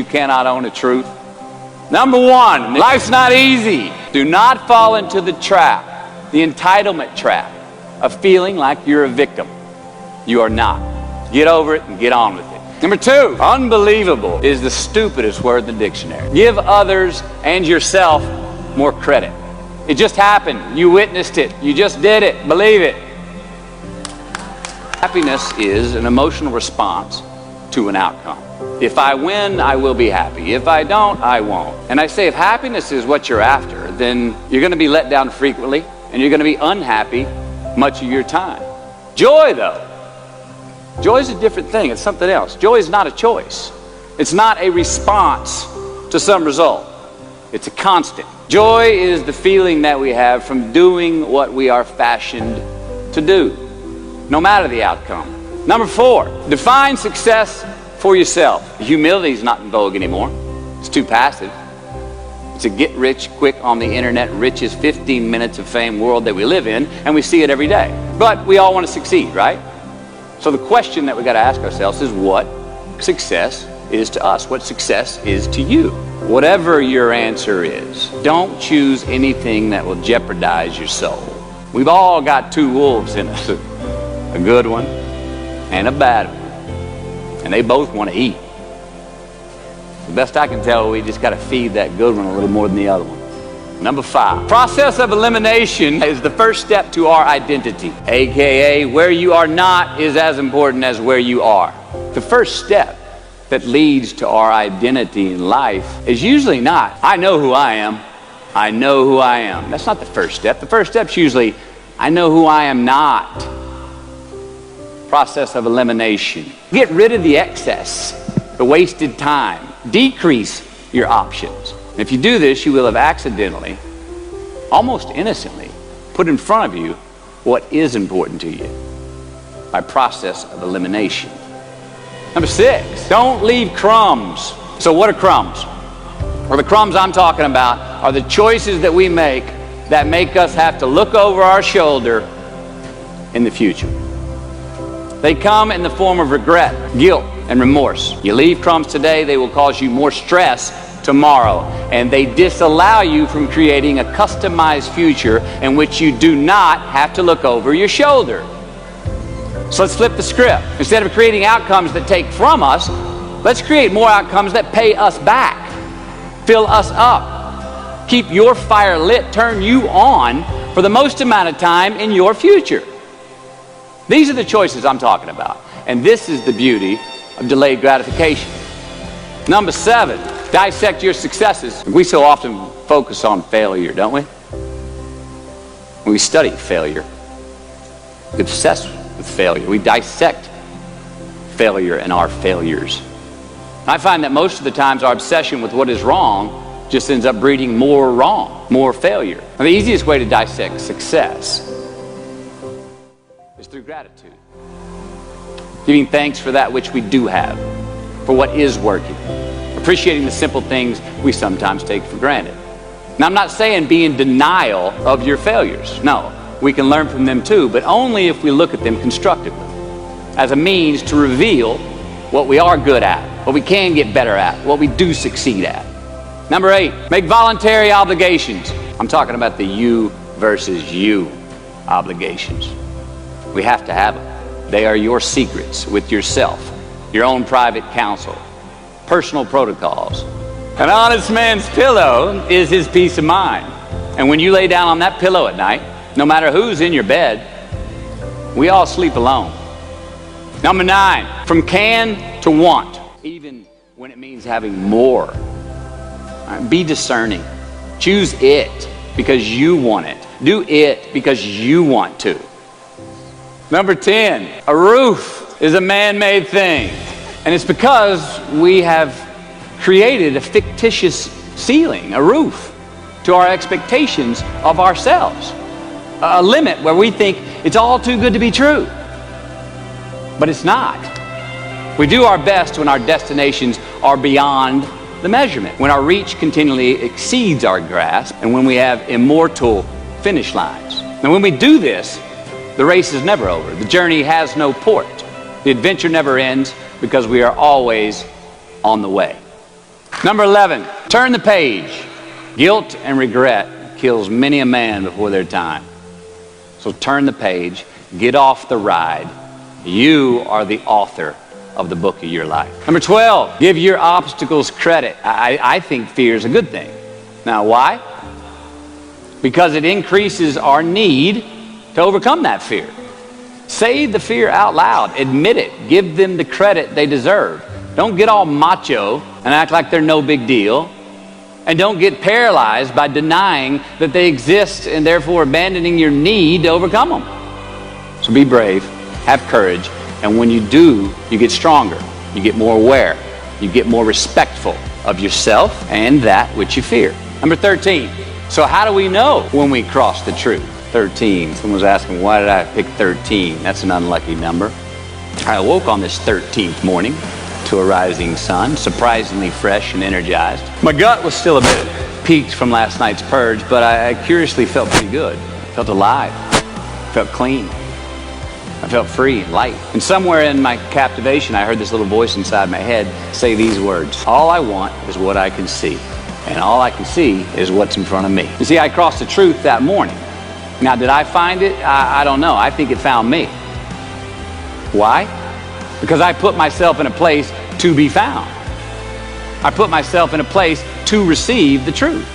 You cannot own a truth. Number one, life's not easy. Do not fall into the trap, the entitlement trap of feeling like you're a victim. You are not. Get over it and get on with it. Number two, unbelievable is the stupidest word in the dictionary. Give others and yourself more credit. It just happened. You witnessed it. You just did it. Believe it. Happiness is an emotional response to an outcome. If I win, I will be happy. If I don't, I won't. And I say if happiness is what you're after, then you're going to be let down frequently and you're going to be unhappy much of your time. Joy, though. Joy is a different thing. It's something else. Joy is not a choice. It's not a response to some result. It's a constant. Joy is the feeling that we have from doing what we are fashioned to do, no matter the outcome. Number four, define success for yourself. Humility is not in vogue anymore. It's too passive. It's a get rich quick on the internet, rich is 15 minutes of fame world that we live in, and we see it every day. But we all want to succeed, right? So the question that we got to ask ourselves is what success is to us, what success is to you. Whatever your answer is, don't choose anything that will jeopardize your soul. We've all got two wolves in us, a good one and a bad one. And they both want to eat. The best I can tell, we just got to feed that good one a little more than the other one. Number five, process of elimination is the first step to our identity, aka where you are not is as important as where you are. The first step that leads to our identity in life is usually not, I know who I am, I know who I am. That's not the first step. The first step's usually, I know who I am not. Process of elimination. Get rid of the excess, the wasted time. Decrease your options. If you do this, you will have accidentally, almost innocently, put in front of you what is important to you by process of elimination. Number six, don't leave crumbs. So what are crumbs? Well, the crumbs I'm talking about are the choices that we make that make us have to look over our shoulder in the future. They come in the form of regret, guilt, and remorse. You leave crumbs today, they will cause you more stress tomorrow, and they disallow you from creating a customized future in which you do not have to look over your shoulder. So let's flip the script. Instead of creating outcomes that take from us, let's create more outcomes that pay us back, fill us up, keep your fire lit, turn you on for the most amount of time in your future. These are the choices I'm talking about, and this is the beauty of delayed gratification. Number seven, dissect your successes. We so often focus on failure, don't we? When we study failure, we obsess with failure. We dissect failure and our failures. I find that most of the times our obsession with what is wrong just ends up breeding more wrong, more failure. And the easiest way to dissect success is through gratitude. Giving thanks for that which we do have, for what is working. Appreciating the simple things we sometimes take for granted. Now, I'm not saying be in denial of your failures. No, we can learn from them too, but only if we look at them constructively, as a means to reveal what we are good at, what we can get better at, what we do succeed at. Number eight, make voluntary obligations. I'm talking about the you versus you obligations. We have to have them. They are your secrets with yourself, your own private counsel, personal protocols. An honest man's pillow is his peace of mind. And when you lay down on that pillow at night, no matter who's in your bed, we all sleep alone. Number nine, from can to want, even when it means having more. Be discerning. Choose it because you want it. Do it because you want to. Number 10, a roof is a man-made thing. And it's because we have created a fictitious ceiling, a roof, to our expectations of ourselves. A limit where we think it's all too good to be true. But it's not. We do our best when our destinations are beyond the measurement, when our reach continually exceeds our grasp, and when we have immortal finish lines. And when we do this, the race is never over. The journey has no port. The adventure never ends because we are always on the way. Number 11, turn the page. Guilt and regret kills many a man before their time. So turn the page, get off the ride. You are the author of the book of your life. Number 12, give your obstacles credit. I think fear is a good thing. Now, why? Because it increases our need to overcome that fear. Say the fear out loud. Admit it. Give them the credit they deserve. Don't get all macho and act like they're no big deal. And don't get paralyzed by denying that they exist and therefore abandoning your need to overcome them. So be brave, have courage, and when you do, you get stronger. You get more aware. You get more respectful of yourself and that which you fear. Number 13. So how do we know when we cross the truth? 13. Someone was asking, why did I pick 13? That's an unlucky number. I awoke on this 13th morning to a rising sun, surprisingly fresh and energized. My gut was still a bit peaked from last night's purge, but I curiously felt pretty good. Felt alive. Felt clean. I felt free and light. And somewhere in my captivation, I heard this little voice inside my head say these words: all I want is what I can see, and all I can see is what's in front of me. You see, I crossed the truth that morning. Now, did I find it? I don't know. I think it found me. Why? Because I put myself in a place to be found. I put myself in a place to receive the truth.